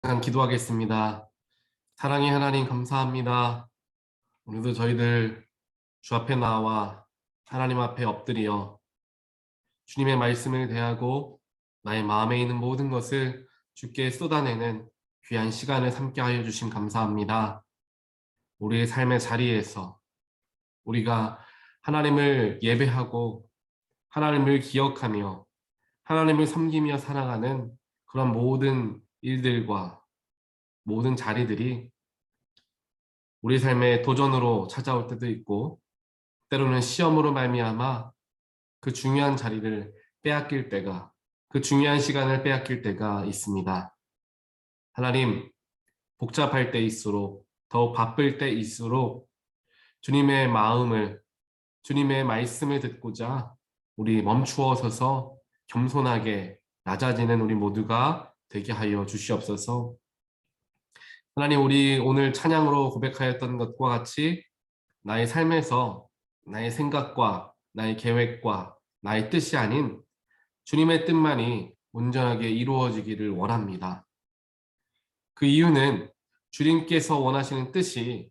기도하겠습니다. 사랑의 하나님 감사합니다. 오늘도 저희들 주 앞에 나와 하나님 앞에 엎드려 주님의 말씀을 대하고 나의 마음에 있는 모든 것을 주께 쏟아내는 귀한 시간을 함께 하여 주심 감사합니다. 우리의 삶의 자리에서 우리가 하나님을 예배하고 하나님을 기억하며 하나님을 섬기며 살아가는 그런 모든 일들과 모든 자리들이 우리 삶의 도전으로 찾아올 때도 있고 때로는 시험으로 말미암아 그 중요한 자리를 빼앗길 때가 그 중요한 시간을 빼앗길 때가 있습니다. 하나님, 복잡할 때일수록 더욱 바쁠 때일수록 주님의 마음을 주님의 말씀을 듣고자 우리 멈추어 서서 겸손하게 낮아지는 우리 모두가 되게 하여 주시옵소서. 하나님, 우리 오늘 찬양으로 고백하였던 것과 같이 나의 삶에서 나의 생각과 나의 계획과 나의 뜻이 아닌 주님의 뜻만이 온전하게 이루어지기를 원합니다. 그 이유는 주님께서 원하시는 뜻이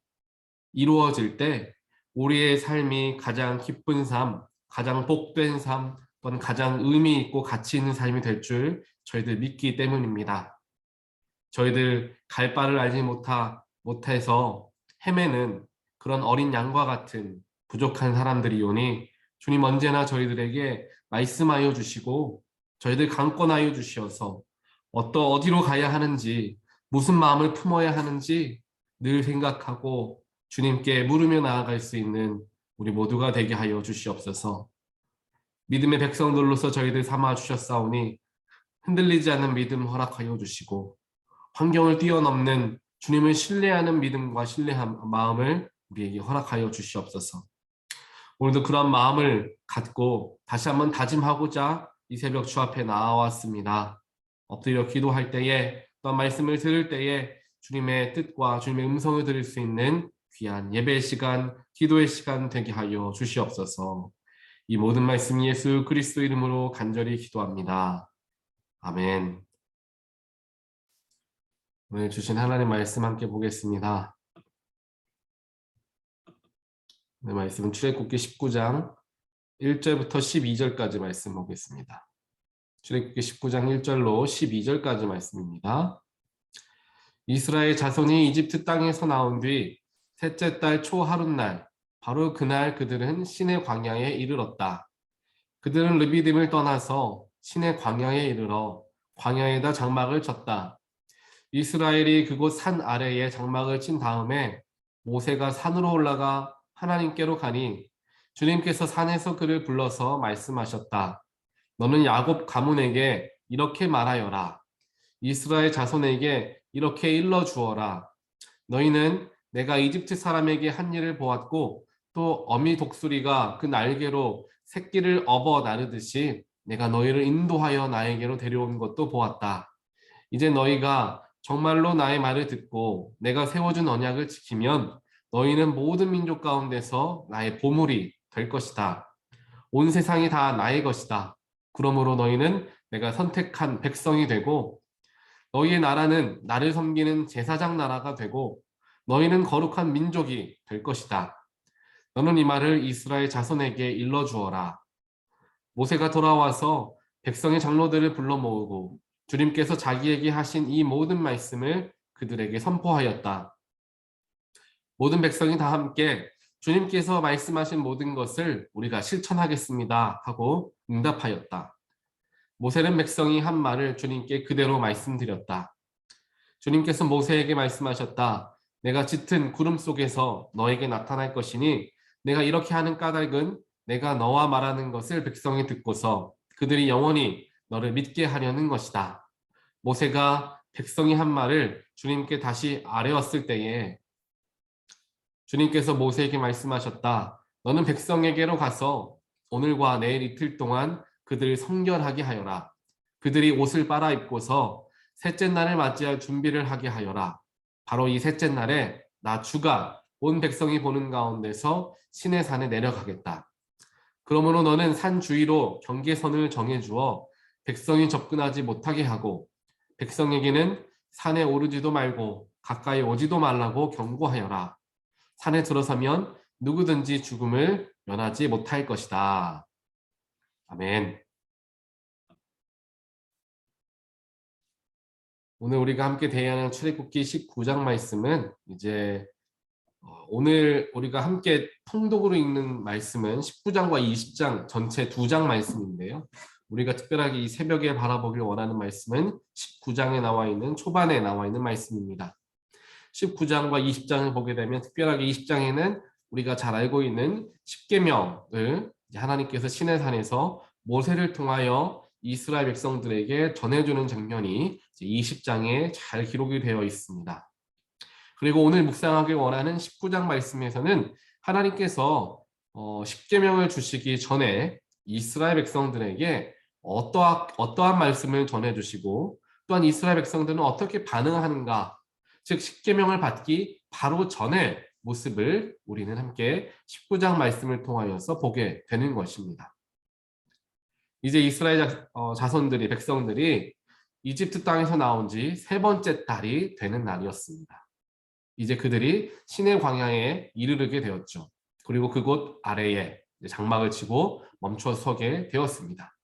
이루어질 때 우리의 삶이 가장 기쁜 삶, 가장 복된 삶, 또는 가장 의미 있고 가치 있는 삶이 될 줄 저희들 믿기 때문입니다. 저희들 갈 바를 알지 못해서 헤매는 그런 어린 양과 같은 부족한 사람들이오니 주님 언제나 저희들에게 말씀하여 주시고 저희들 강권하여 주시어서 어디로 가야 하는지 무슨 마음을 품어야 하는지 늘 생각하고 주님께 물으며 나아갈 수 있는 우리 모두가 되게 하여 주시옵소서. 믿음의 백성들로서 저희들 삼아 주셨사오니 흔들리지 않는 믿음 허락하여 주시고 환경을 뛰어넘는 주님을 신뢰하는 믿음과 신뢰한 마음을 우리에게 허락하여 주시옵소서. 오늘도 그런 마음을 갖고 다시 한번 다짐하고자 이 새벽 주 앞에 나왔습니다. 엎드려 기도할 때에 또 말씀을 들을 때에 주님의 뜻과 주님의 음성을 들을 수 있는 귀한 예배의 시간, 기도의 시간 되게 하여 주시옵소서. 이 모든 말씀 예수 그리스도 이름으로 간절히 기도합니다. 아멘. 오늘 주신 하나님 말씀 함께 보겠습니다. 오늘 말씀은 출애굽기 19장 1절부터 12절까지 말씀 보겠습니다. 출애굽기 19장 1절로 12절까지 말씀입니다. 이스라엘 자손이 이집트 땅에서 나온 뒤 셋째 달 초 하룻날 바로 그날 그들은 시내 광야에 이르렀다. 그들은 르비딤을 떠나서 시내 광야에 이르러 광야에다 장막을 쳤다. 이스라엘이 그곳 산 아래에 장막을 친 다음에 모세가 산으로 올라가 하나님께로 가니 주님께서 산에서 그를 불러서 말씀하셨다. 너는 야곱 가문에게 이렇게 말하여라. 이스라엘 자손에게 이렇게 일러 주어라. 너희는 내가 이집트 사람에게 한 일을 보았고 또 어미 독수리가 그 날개로 새끼를 업어 나르듯이 내가 너희를 인도하여 나에게로 데려온 것도 보았다. 이제 너희가 정말로 나의 말을 듣고 내가 세워준 언약을 지키면 너희는 모든 민족 가운데서 나의 보물이 될 것이다. 온 세상이 다 나의 것이다. 그러므로 너희는 내가 선택한 백성이 되고 너희의 나라는 나를 섬기는 제사장 나라가 되고 너희는 거룩한 민족이 될 것이다. 너는 이 말을 이스라엘 자손에게 일러 주어라. 모세가 돌아와서 백성의 장로들을 불러 모으고 주님께서 자기에게 하신 이 모든 말씀을 그들에게 선포하였다. 모든 백성이 다 함께 주님께서 말씀하신 모든 것을 우리가 실천하겠습니다 하고 응답하였다. 모세는 백성이 한 말을 주님께 그대로 말씀드렸다. 주님께서 모세에게 말씀하셨다. 내가 짙은 구름 속에서 너에게 나타날 것이니 내가 이렇게 하는 까닭은 내가 너와 말하는 것을 백성이 듣고서 그들이 영원히 너를 믿게 하려는 것이다. 모세가 백성이 한 말을 주님께 다시 아뢰었을 때에 주님께서 모세에게 말씀하셨다. 너는 백성에게로 가서 오늘과 내일 이틀 동안 그들을 성결하게 하여라. 그들이 옷을 빨아입고서 셋째 날을 맞이할 준비를 하게 하여라. 바로 이 셋째 날에 나 주가 온 백성이 보는 가운데서 시내 산에 내려가겠다. 그러므로 너는 산 주위로 경계선을 정해주어 백성이 접근하지 못하게 하고 백성에게는 산에 오르지도 말고 가까이 오지도 말라고 경고하여라. 산에 들어서면 누구든지 죽음을 면하지 못할 것이다. 아멘. 오늘 우리가 함께 대하는 출애굽기 19장 말씀은 이제 오늘 우리가 함께 통독으로 읽는 말씀은 19장과 20장 전체 2장 말씀인데요. 우리가 특별하게 이 새벽에 바라보길 원하는 말씀은 19장에 나와 있는 초반에 나와 있는 말씀입니다. 19장과 20장을 보게 되면 특별하게 20장에는 우리가 잘 알고 있는 십계명을 하나님께서 시내산에서 모세를 통하여 이스라엘 백성들에게 전해주는 장면이 20장에 잘 기록이 되어 있습니다. 그리고 오늘 묵상하길 원하는 19장 말씀에서는 하나님께서 십계명을 주시기 전에 이스라엘 백성들에게 어떠한 말씀을 전해주시고 또한 이스라엘 백성들은 어떻게 반응하는가, 즉 십계명을 받기 바로 전의 모습을 우리는 함께 19장 말씀을 통하여서 보게 되는 것입니다. 이제 이스라엘 자손들이 백성들이 이집트 땅에서 나온 지 3번째 달이 되는 날이었습니다. 이제 그들이 시내 광야에 이르르게 되었죠. 그리고 그곳 아래에 장막을 치고 멈춰 서게 되었습니다.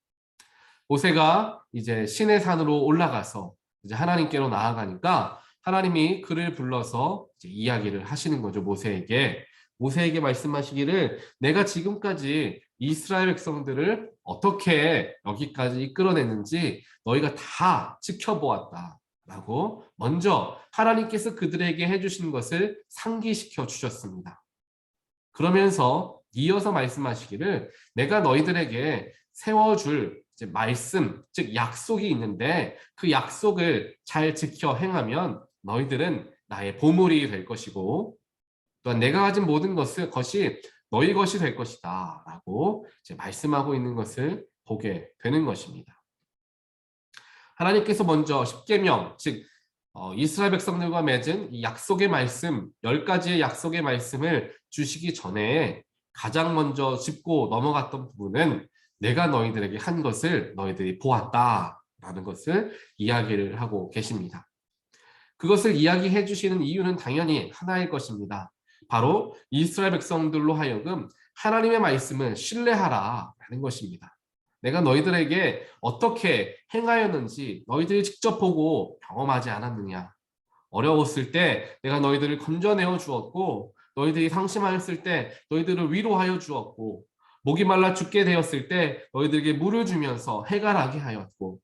모세가 이제 시내 산으로 올라가서 이제 하나님께로 나아가니까 하나님이 그를 불러서 이제 이야기를 하시는 거죠. 모세에게 말씀하시기를 내가 지금까지 이스라엘 백성들을 어떻게 여기까지 이끌어냈는지 너희가 다 지켜보았다 라고 먼저 하나님께서 그들에게 해주신 것을 상기시켜 주셨습니다. 그러면서 이어서 말씀하시기를 내가 너희들에게 세워줄 이제 말씀, 즉 약속이 있는데 그 약속을 잘 지켜 행하면 너희들은 나의 보물이 될 것이고 또한 내가 가진 모든 것이 너희 것이 될 것이다 라고 이제 말씀하고 있는 것을 보게 되는 것입니다. 하나님께서 먼저 십계명, 즉 이스라엘 백성들과 맺은 이 약속의 말씀, 10가지의 약속의 말씀을 주시기 전에 가장 먼저 짚고 넘어갔던 부분은 내가 너희들에게 한 것을 너희들이 보았다라는 것을 이야기를 하고 계십니다. 그것을 이야기해 주시는 이유는 당연히 하나일 것입니다. 바로 이스라엘 백성들로 하여금 하나님의 말씀을 신뢰하라라는 것입니다. 내가 너희들에게 어떻게 행하였는지 너희들이 직접 보고 경험하지 않았느냐. 어려웠을 때 내가 너희들을 건져내어 주었고 너희들이 상심하였을 때 너희들을 위로하여 주었고 목이 말라 죽게 되었을 때 너희들에게 물을 주면서 해가 나게 하였고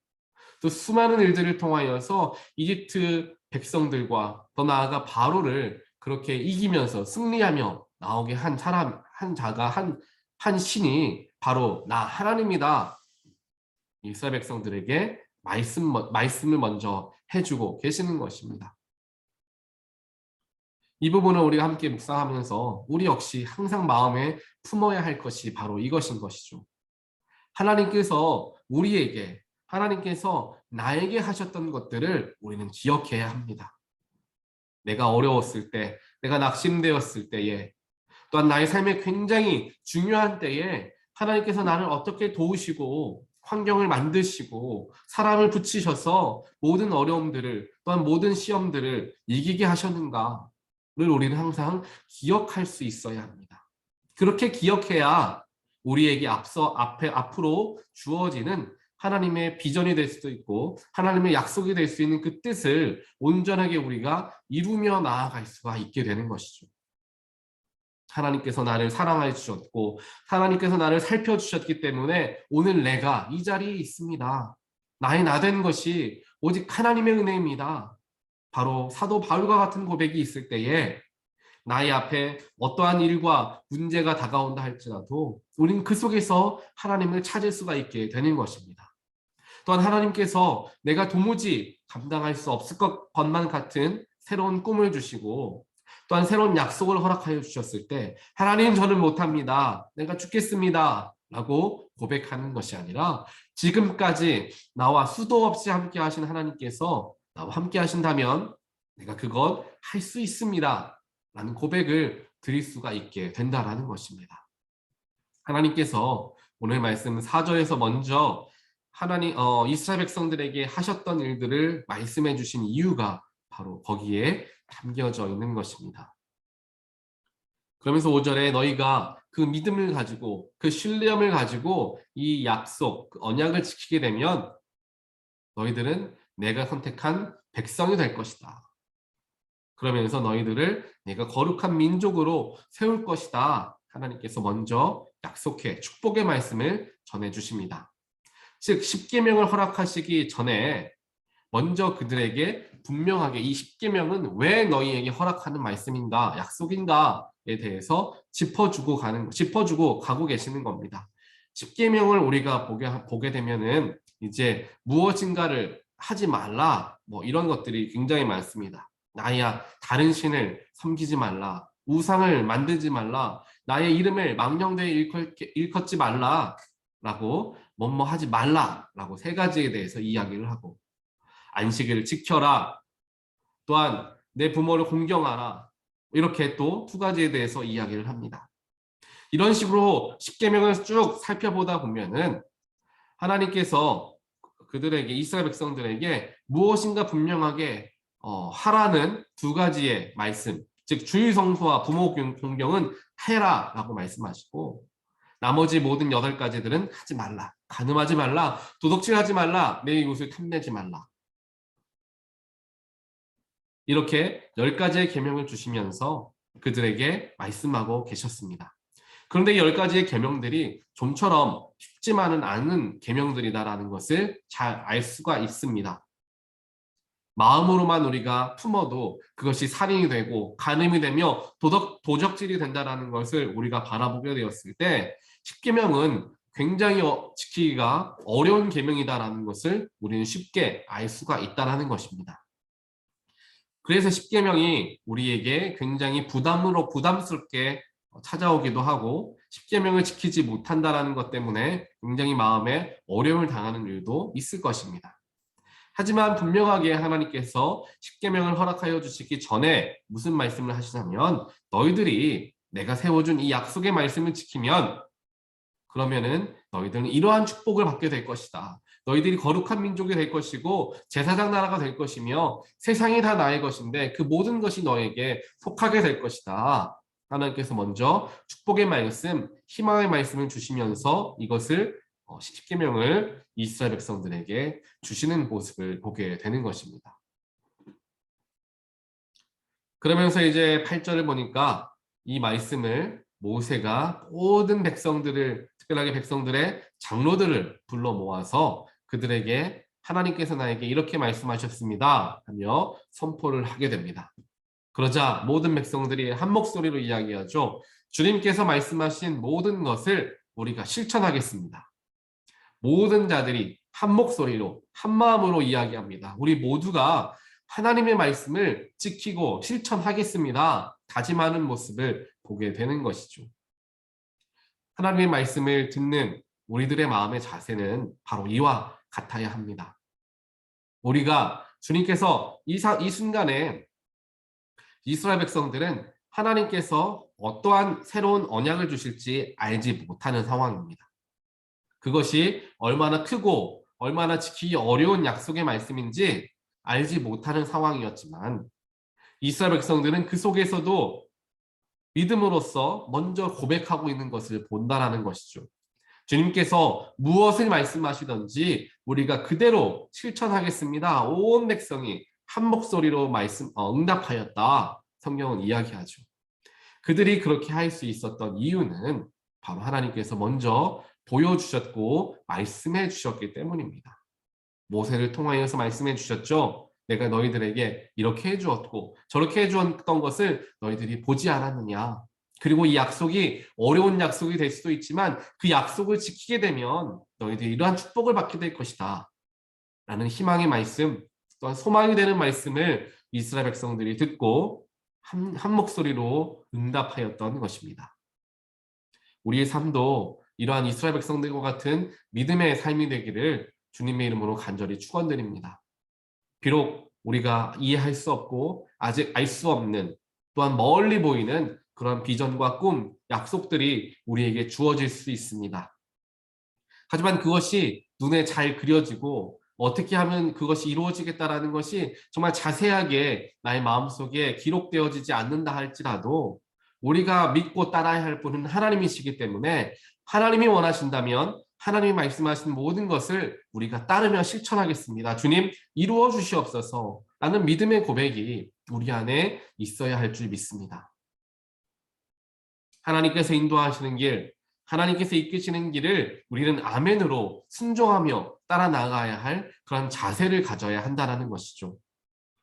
또 수많은 일들을 통하여서 이집트 백성들과 더 나아가 바로를 그렇게 이기면서 승리하며 나오게 한 사람, 한 신이 바로 나 하나님이다. 이스라엘 백성들에게 말씀을 먼저 해주고 계시는 것입니다. 이 부분을 우리가 함께 묵상하면서 우리 역시 항상 마음에 품어야 할 것이 바로 이것인 것이죠. 하나님께서 나에게 하셨던 것들을 우리는 기억해야 합니다. 내가 어려웠을 때, 내가 낙심되었을 때에, 또한 나의 삶에 굉장히 중요한 때에 하나님께서 나를 어떻게 도우시고 환경을 만드시고 사람을 붙이셔서 모든 어려움들을 또한 모든 시험들을 이기게 하셨는가를 우리는 항상 기억할 수 있어야 합니다. 그렇게 기억해야 우리에게 앞으로 주어지는 하나님의 비전이 될 수도 있고 하나님의 약속이 될 수 있는 그 뜻을 온전하게 우리가 이루며 나아갈 수가 있게 되는 것이죠. 하나님께서 나를 사랑해 주셨고 하나님께서 나를 살펴주셨기 때문에 오늘 내가 이 자리에 있습니다. 나의 나 된 것이 오직 하나님의 은혜입니다. 바로 사도 바울과 같은 고백이 있을 때에 나의 앞에 어떠한 일과 문제가 다가온다 할지라도 우리는 그 속에서 하나님을 찾을 수가 있게 되는 것입니다. 또한 하나님께서 내가 도무지 감당할 수 없을 것만 같은 새로운 꿈을 주시고 또한 새로운 약속을 허락하여 주셨을 때 하나님 저는 못합니다. 내가 죽겠습니다. 라고 고백하는 것이 아니라 지금까지 나와 수도 없이 함께 하신 하나님께서 나와 함께 하신다면 내가 그것 할 수 있습니다. 라는 고백을 드릴 수가 있게 된다라는 것입니다. 하나님께서 오늘 말씀 4절에서 먼저 이스라엘 백성들에게 하셨던 일들을 말씀해 주신 이유가 바로 거기에 담겨져 있는 것입니다. 그러면서 5절에 너희가 그 믿음을 가지고 그 신뢰함을 가지고 이 약속, 그 언약을 지키게 되면 너희들은 내가 선택한 백성이 될 것이다. 그러면서 너희들을 내가 거룩한 민족으로 세울 것이다. 하나님께서 먼저 약속해 축복의 말씀을 전해주십니다. 즉 십계명을 허락하시기 전에 먼저 그들에게 분명하게 이 십계명은 왜 너희에게 허락하는 말씀인가, 약속인가에 대해서 짚어주고 가고 계시는 겁니다. 십계명을 우리가 보게 되면은 이제 무엇인가를 하지 말라, 뭐 이런 것들이 굉장히 많습니다. 나야 다른 신을 섬기지 말라, 우상을 만들지 말라, 나의 이름을 망령되이 일컫지 말라라고 뭐뭐 하지 말라라고 세 가지에 대해서 이야기를 하고, 안식일을 지켜라, 또한 내 부모를 공경하라, 이렇게 또 두 가지에 대해서 이야기를 합니다. 이런 식으로 십계명을 쭉 살펴보다 보면은 하나님께서 그들에게, 이스라엘 백성들에게 무엇인가 분명하게 하라는 두 가지의 말씀, 즉 주일 성수와 부모 공경은 해라라고 말씀하시고, 나머지 모든 8가지들은 하지 말라, 간음하지 말라, 도둑질하지 말라, 내 이웃을 탐내지 말라, 이렇게 10가지의 계명을 주시면서 그들에게 말씀하고 계셨습니다. 그런데 이 10가지의 계명들이 좀처럼 쉽지만은 않은 계명들이다라는 것을 잘 알 수가 있습니다. 마음으로만 우리가 품어도 그것이 살인이 되고 간음이 되며 도적질이 된다라는 것을 우리가 바라보게 되었을 때 십계명은 굉장히 지키기가 어려운 계명이다라는 것을 우리는 쉽게 알 수가 있다라는 것입니다. 그래서 십계명이 우리에게 굉장히 부담스럽게 찾아오기도 하고, 십계명을 지키지 못한다라는 것 때문에 굉장히 마음에 어려움을 당하는 일도 있을 것입니다. 하지만 분명하게 하나님께서 십계명을 허락하여 주시기 전에 무슨 말씀을 하시냐면, 너희들이 내가 세워준 이 약속의 말씀을 지키면 그러면은 너희들은 이러한 축복을 받게 될 것이다. 너희들이 거룩한 민족이 될 것이고 제사장 나라가 될 것이며 세상이 다 나의 것인데 그 모든 것이 너에게 속하게 될 것이다. 하나님께서 먼저 축복의 말씀, 희망의 말씀을 주시면서 이것을 십계명을 이스라엘 백성들에게 주시는 모습을 보게 되는 것입니다. 그러면서 이제 8절을 보니까 이 말씀을 모세가 모든 백성들을, 특별하게 백성들의 장로들을 불러 모아서 그들에게 하나님께서 나에게 이렇게 말씀하셨습니다 하며 선포를 하게 됩니다. 그러자 모든 백성들이 한 목소리로 이야기하죠. 주님께서 말씀하신 모든 것을 우리가 실천하겠습니다. 모든 자들이 한 목소리로 한 마음으로 이야기합니다. 우리 모두가 하나님의 말씀을 지키고 실천하겠습니다. 다짐하는 모습을 보게 되는 것이죠. 하나님의 말씀을 듣는 우리들의 마음의 자세는 바로 이와 같아야 합니다. 우리가 주님께서 이 순간에 이스라엘 백성들은 하나님께서 어떠한 새로운 언약을 주실지 알지 못하는 상황입니다. 그것이 얼마나 크고 얼마나 지키기 어려운 약속의 말씀인지 알지 못하는 상황이었지만 이스라엘 백성들은 그 속에서도 믿음으로써 먼저 고백하고 있는 것을 본다라는 것이죠. 주님께서 무엇을 말씀하시든지 우리가 그대로 실천하겠습니다. 온 백성이 한 목소리로 응답하였다. 성경은 이야기하죠. 그들이 그렇게 할 수 있었던 이유는 바로 하나님께서 먼저 보여주셨고 말씀해 주셨기 때문입니다. 모세를 통하여서 말씀해 주셨죠. 내가 너희들에게 이렇게 해주었고 저렇게 해주었던 것을 너희들이 보지 않았느냐. 그리고 이 약속이 어려운 약속이 될 수도 있지만 그 약속을 지키게 되면 너희들이 이러한 축복을 받게 될 것이다. 라는 희망의 말씀, 또한 소망이 되는 말씀을 이스라엘 백성들이 듣고 한 목소리로 응답하였던 것입니다. 우리의 삶도 이러한 이스라엘 백성들과 같은 믿음의 삶이 되기를 주님의 이름으로 간절히 축원드립니다. 비록 우리가 이해할 수 없고 아직 알 수 없는, 또한 멀리 보이는 그런 비전과 꿈, 약속들이 우리에게 주어질 수 있습니다. 하지만 그것이 눈에 잘 그려지고 어떻게 하면 그것이 이루어지겠다라는 것이 정말 자세하게 나의 마음속에 기록되어지지 않는다 할지라도 우리가 믿고 따라야 할 분은 하나님이시기 때문에 하나님이 원하신다면 하나님이 말씀하신 모든 것을 우리가 따르며 실천하겠습니다. 주님, 이루어 주시옵소서 라는 믿음의 고백이 우리 안에 있어야 할 줄 믿습니다. 하나님께서 인도하시는 길, 하나님께서 이끄시는 길을 우리는 아멘으로 순종하며 따라 나가야 할 그런 자세를 가져야 한다는 것이죠.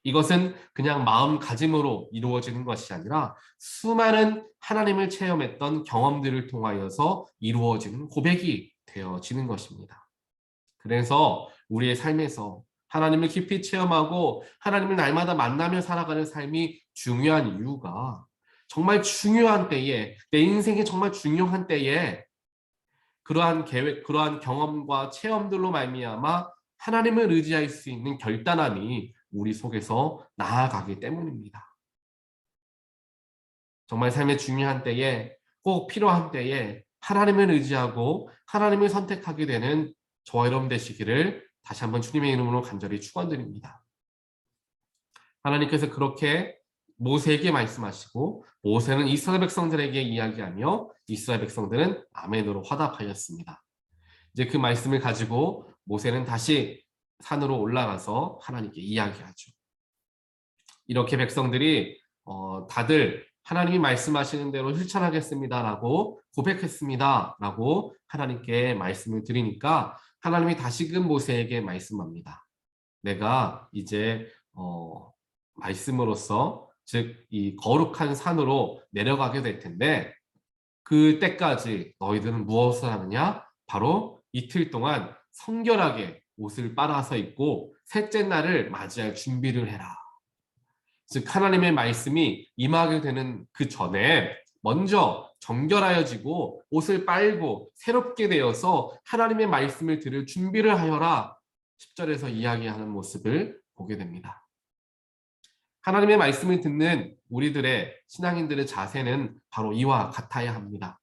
이것은 그냥 마음가짐으로 이루어지는 것이 아니라 수많은 하나님을 체험했던 경험들을 통하여서 이루어지는 고백이 되어지는 것입니다. 그래서 우리의 삶에서 하나님을 깊이 체험하고 하나님을 날마다 만나며 살아가는 삶이 중요한 이유가 정말 중요한 때에, 내 인생이 정말 중요한 때에 그러한 계획, 그러한 경험과 체험들로 말미암아 하나님을 의지할 수 있는 결단함이 우리 속에서 나아가기 때문입니다. 정말 삶의 중요한 때에, 꼭 필요한 때에 하나님을 의지하고 하나님을 선택하게 되는 저와 여러분 되시기를 다시 한번 주님의 이름으로 간절히 축원드립니다. 하나님께서 그렇게 모세에게 말씀하시고 모세는 이스라엘 백성들에게 이야기하며 이스라엘 백성들은 아멘으로 화답하였습니다. 이제 그 말씀을 가지고 모세는 다시 산으로 올라가서 하나님께 이야기하죠. 이렇게 백성들이 다들 하나님이 말씀하시는 대로 실천하겠습니다라고 고백했습니다라고 하나님께 말씀을 드리니까 하나님이 다시금 모세에게 말씀합니다. 내가 이제 말씀으로써 즉 이 거룩한 산으로 내려가게 될 텐데 그 때까지 너희들은 무엇을 하느냐? 바로 이틀 동안 성결하게 옷을 빨아서 입고 셋째 날을 맞이할 준비를 해라. 즉 하나님의 말씀이 임하게 되는 그 전에 먼저 정결하여지고 옷을 빨고 새롭게 되어서 하나님의 말씀을 들을 준비를 하여라. 10절에서 이야기하는 모습을 보게 됩니다. 하나님의 말씀을 듣는 우리들의 신앙인들의 자세는 바로 이와 같아야 합니다.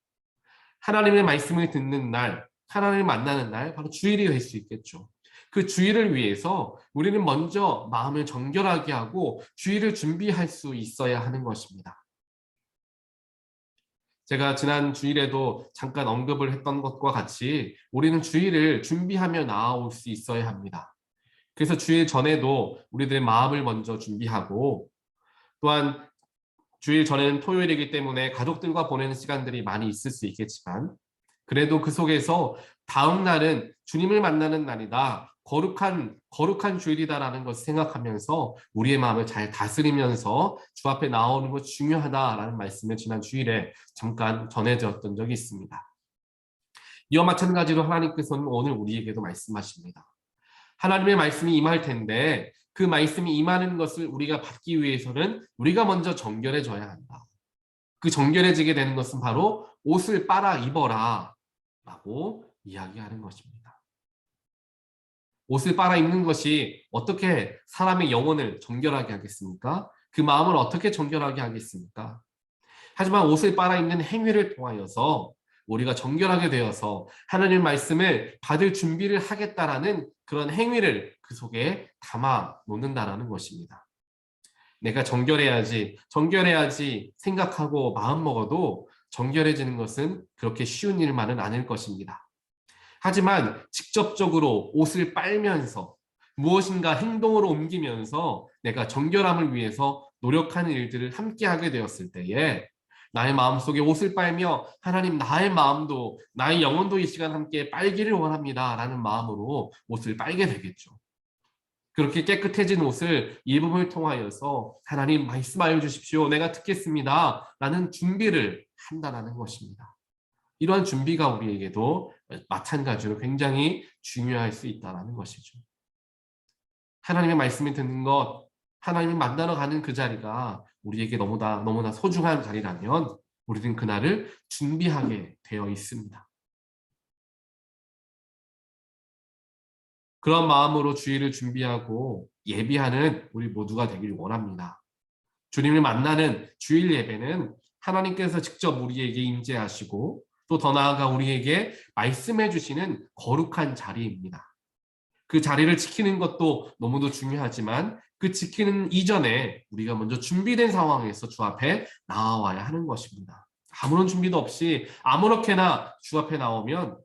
하나님의 말씀을 듣는 날, 하나님을 만나는 날, 바로 주일이 될 수 있겠죠. 그 주일을 위해서 우리는 먼저 마음을 정결하게 하고 주일을 준비할 수 있어야 하는 것입니다. 제가 지난 주일에도 잠깐 언급을 했던 것과 같이 우리는 주일을 준비하며 나아올 수 있어야 합니다. 그래서 주일 전에도 우리들의 마음을 먼저 준비하고 또한 주일 전에는 토요일이기 때문에 가족들과 보내는 시간들이 많이 있을 수 있겠지만 그래도 그 속에서 다음 날은 주님을 만나는 날이다. 거룩한 주일이다라는 것을 생각하면서 우리의 마음을 잘 다스리면서 주 앞에 나오는 것이 중요하다라는 말씀을 지난 주일에 잠깐 전해드렸던 적이 있습니다. 이와 마찬가지로 하나님께서는 오늘 우리에게도 말씀하십니다. 하나님의 말씀이 임할 텐데 그 말씀이 임하는 것을 우리가 받기 위해서는 우리가 먼저 정결해져야 한다. 그 정결해지게 되는 것은 바로 옷을 빨아 입어라 라고 이야기하는 것입니다. 옷을 빨아 입는 것이 어떻게 사람의 영혼을 정결하게 하겠습니까? 그 마음을 어떻게 정결하게 하겠습니까? 하지만 옷을 빨아 입는 행위를 통하여서 우리가 정결하게 되어서 하나님 말씀을 받을 준비를 하겠다라는 그런 행위를 그 속에 담아 놓는다라는 것입니다. 내가 정결해야지 생각하고 마음먹어도 정결해지는 것은 그렇게 쉬운 일만은 아닐 것입니다. 하지만 직접적으로 옷을 빨면서 무엇인가 행동으로 옮기면서 내가 정결함을 위해서 노력하는 일들을 함께 하게 되었을 때에 나의 마음속에 옷을 빨며 하나님 나의 마음도 나의 영혼도 이 시간 함께 빨기를 원합니다 라는 마음으로 옷을 빨게 되겠죠. 그렇게 깨끗해진 옷을 입음을 통하여서 하나님 말씀하여 주십시오. 내가 듣겠습니다 라는 준비를 한다는 것입니다. 이러한 준비가 우리에게도 마찬가지로 굉장히 중요할 수 있다는 것이죠. 하나님의 말씀을 듣는 것, 하나님을 만나러 가는 그 자리가 우리에게 너무나 소중한 자리라면 우리는 그날을 준비하게 되어 있습니다. 그런 마음으로 주일을 준비하고 예비하는 우리 모두가 되길 원합니다. 주님을 만나는 주일 예배는 하나님께서 직접 우리에게 임재하시고 또 더 나아가 우리에게 말씀해 주시는 거룩한 자리입니다. 그 자리를 지키는 것도 너무도 중요하지만 그 지키는 이전에 우리가 먼저 준비된 상황에서 주 앞에 나와야 하는 것입니다. 아무런 준비도 없이 아무렇게나 주 앞에 나오면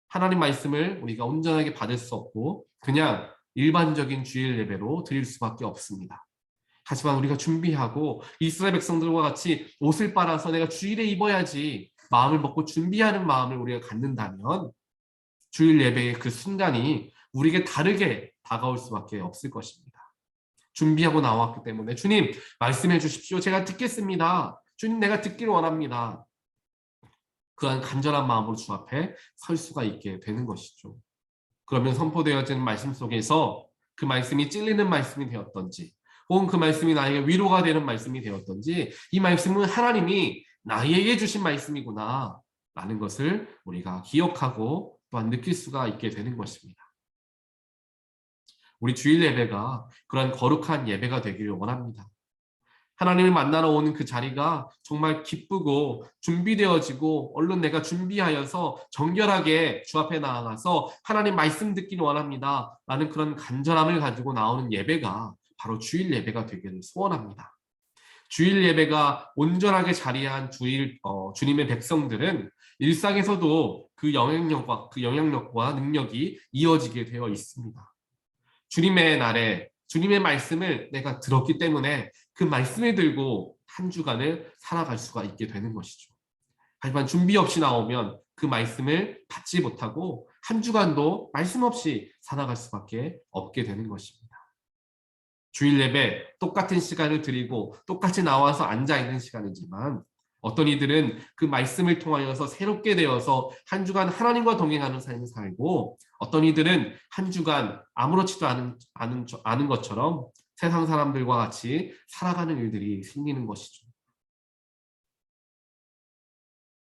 하나님 말씀을 우리가 온전하게 받을 수 없고 그냥 일반적인 주일 예배로 드릴 수밖에 없습니다. 하지만 우리가 준비하고 이스라엘 백성들과 같이 옷을 빨아서 내가 주일에 입어야지 마음을 먹고 준비하는 마음을 우리가 갖는다면 주일 예배의 그 순간이 우리에게 다르게 다가올 수밖에 없을 것입니다. 준비하고 나왔기 때문에 주님 말씀해 주십시오. 제가 듣겠습니다. 주님 내가 듣기를 원합니다. 그한 간절한 마음으로 주 앞에 설 수가 있게 되는 것이죠. 그러면 선포되어진 말씀 속에서 그 말씀이 찔리는 말씀이 되었던지 혹은 그 말씀이 나에게 위로가 되는 말씀이 되었던지 이 말씀은 하나님이 나에게 주신 말씀이구나 라는 것을 우리가 기억하고 또한 느낄 수가 있게 되는 것입니다. 우리 주일 예배가 그러한 거룩한 예배가 되기를 원합니다. 하나님을 만나러 오는 그 자리가 정말 기쁘고 준비되어지고 얼른 내가 준비하여서 정결하게 주 앞에 나아가서 하나님 말씀 듣기를 원합니다 라는 그런 간절함을 가지고 나오는 예배가 바로 주일 예배가 되기를 소원합니다. 주일 예배가 온전하게 자리한 주님의 백성들은 일상에서도 그 영향력과 능력이 이어지게 되어 있습니다. 주님의 날에 주님의 말씀을 내가 들었기 때문에 그 말씀을 들고 한 주간을 살아갈 수가 있게 되는 것이죠. 하지만 준비 없이 나오면 그 말씀을 받지 못하고 한 주간도 말씀 없이 살아갈 수밖에 없게 되는 것입니다. 주일 예배 똑같은 시간을 드리고 똑같이 나와서 앉아있는 시간이지만 어떤 이들은 그 말씀을 통하여서 새롭게 되어서 한 주간 하나님과 동행하는 삶을 살고 어떤 이들은 한 주간 아무렇지도 않은 것처럼 세상 사람들과 같이 살아가는 일들이 생기는 것이죠.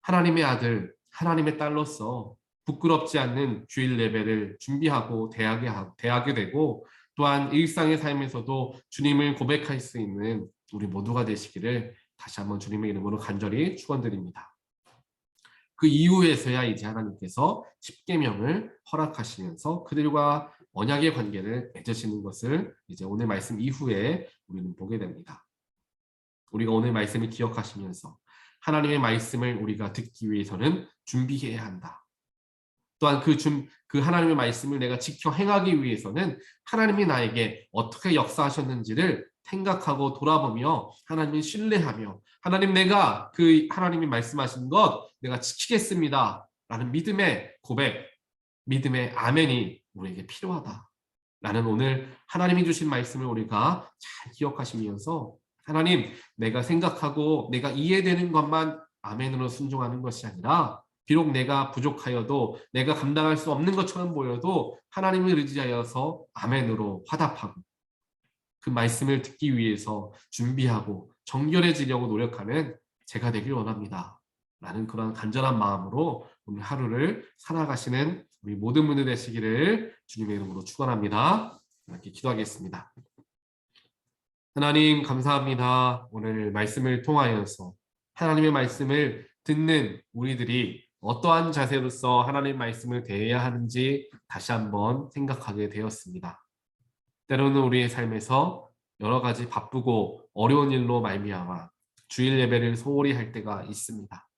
하나님의 아들, 하나님의 딸로서 부끄럽지 않는 주일 예배를 준비하고 대하게 되고 또한 일상의 삶에서도 주님을 고백할 수 있는 우리 모두가 되시기를 다시 한번 주님의 이름으로 간절히 축원드립니다. 그 이후에서야 이제 하나님께서 십계명을 허락하시면서 그들과 언약의 관계를 맺으시는 것을 이제 오늘 말씀 이후에 우리는 보게 됩니다. 우리가 오늘 말씀을 기억하시면서 하나님의 말씀을 우리가 듣기 위해서는 준비해야 한다. 또한 그 하나님의 말씀을 내가 지켜 행하기 위해서는 하나님이 나에게 어떻게 역사하셨는지를 생각하고 돌아보며 하나님을 신뢰하며 하나님 내가 그 하나님이 말씀하신 것 내가 지키겠습니다 라는 믿음의 고백, 믿음의 아멘이 우리에게 필요하다 라는 오늘 하나님이 주신 말씀을 우리가 잘 기억하시면서 하나님 내가 생각하고 내가 이해되는 것만 아멘으로 순종하는 것이 아니라 비록 내가 부족하여도 내가 감당할 수 없는 것처럼 보여도 하나님을 의지하여서 아멘으로 화답하고 그 말씀을 듣기 위해서 준비하고 정결해지려고 노력하는 제가 되길 원합니다. 라는 그런 간절한 마음으로 오늘 하루를 살아가시는 우리 모든 분들 되시기를 주님의 이름으로 축원합니다. 이렇게 기도하겠습니다. 하나님 감사합니다. 오늘 말씀을 통하여서 하나님의 말씀을 듣는 우리들이 어떠한 자세로서 하나님의 말씀을 대해야 하는지 다시 한번 생각하게 되었습니다. 때로는 우리의 삶에서 여러 가지 바쁘고 어려운 일로 말미암아 주일 예배를 소홀히 할 때가 있습니다.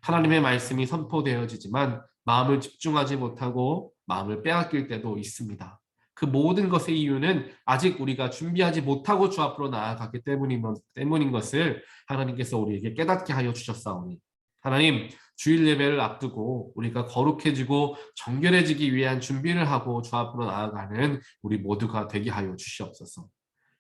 하나님의 말씀이 선포되어지지만 마음을 집중하지 못하고 마음을 빼앗길 때도 있습니다. 그 모든 것의 이유는 아직 우리가 준비하지 못하고 주 앞으로 나아가기 때문인 것을 하나님께서 우리에게 깨닫게 하여 주셨사오니 하나님 주일 예배를 앞두고 우리가 거룩해지고 정결해지기 위한 준비를 하고 주 앞으로 나아가는 우리 모두가 되게 하여 주시옵소서.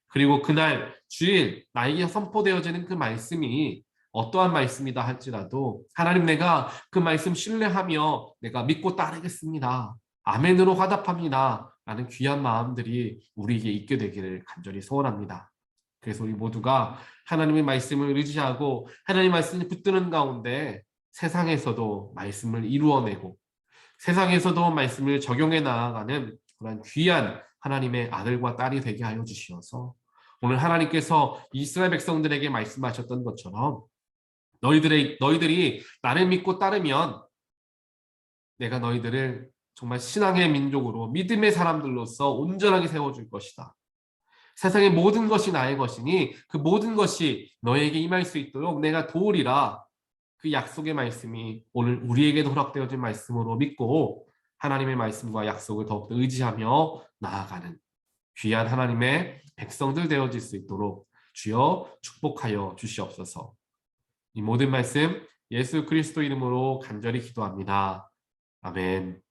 그리고 그날 주일 나에게 선포되어지는 그 말씀이 어떠한 말씀이다 할지라도 하나님 내가 그 말씀 신뢰하며 내가 믿고 따르겠습니다. 아멘으로 화답합니다. 라는 귀한 마음들이 우리에게 있게 되기를 간절히 소원합니다. 그래서 우리 모두가 하나님의 말씀을 의지하고 하나님의 말씀을 붙드는 가운데 세상에서도 말씀을 이루어내고 세상에서도 말씀을 적용해 나아가는 그런 귀한 하나님의 아들과 딸이 되게 하여 주시어서 오늘 하나님께서 이스라엘 백성들에게 말씀하셨던 것처럼 너희들이 나를 믿고 따르면 내가 너희들을 정말 신앙의 민족으로 믿음의 사람들로서 온전하게 세워줄 것이다. 세상의 모든 것이 나의 것이니 그 모든 것이 너에게 임할 수 있도록 내가 도우리라. 그 약속의 말씀이 오늘 우리에게도 허락되어진 말씀으로 믿고 하나님의 말씀과 약속을 더욱더 의지하며 나아가는 귀한 하나님의 백성들 되어질 수 있도록 주여 축복하여 주시옵소서. 이 모든 말씀 예수 그리스도 이름으로 간절히 기도합니다. 아멘.